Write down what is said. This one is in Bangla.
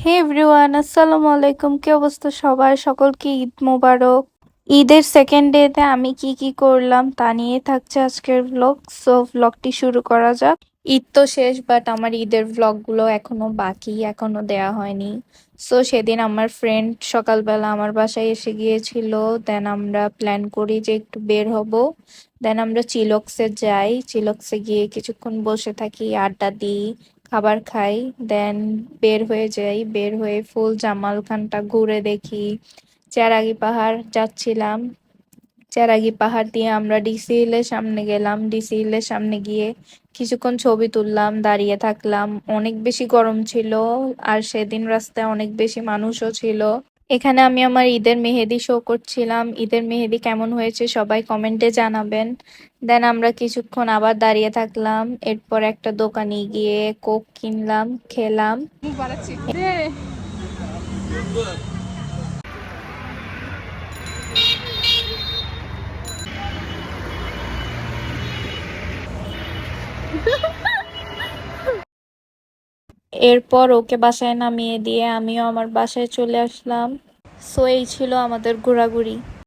হে এভরিওয়ান, আসসালামু আলাইকুম। কি অবস্থা সবার? সকলকে ঈদ মোবারক। ঈদের সেকেন্ড ডেতে আমি কি কি করলাম তা নিয়ে থাকছে আজকের ব্লগ। সো ব্লগটি শুরু করা যাক। ঈদ তো শেষ, বাট আমার ঈদের ব্লগগুলো এখনো বাকি, এখনো দেয়া হয়নি। সো সেদিন আমার ফ্রেন্ড সকালবেলা আমার বাসায় এসে গিয়েছিল। দেন আমরা প্ল্যান করি যে একটু বের হব। দেন আমরা চিলক্সে যাই, চিলক্সে গিয়ে কিছুক্ষণ বসে থাকি, আড্ডা দিই, খাবার খাই। দেন বের হয়ে যাই, বের হয়ে ফুল জামাল খানটা ঘুরে দেখি। চেরাগি পাহাড় যাচ্ছিলাম, চেরাগি পাহাড় দিয়ে আমরা ডিসি হিলের সামনে গেলাম। ডিসি হিলের সামনে গিয়ে কিছুক্ষণ ছবি তুললাম, দাঁড়িয়ে থাকলাম। অনেক বেশি গরম ছিল, আর সেদিন রাস্তায় অনেক বেশি মানুষও ছিল। এখানে আমি আমার ঈদের মেহেদি শো করছিলাম। ঈদের মেহেদি কেমন হয়েছে সবাই কমেন্টে জানাবেন। দেন আমরা কিছুক্ষণ আবার দাঁড়িয়ে থাকলাম, এরপর একটা দোকানে গিয়ে কোক কিনলাম, খেলাম। এরপর ওকে বাসায় নামিয়ে দিয়ে আমিও আমার বাসায় চলে আসলাম। সো এই ছিল আমাদের ঘোরাঘুরি।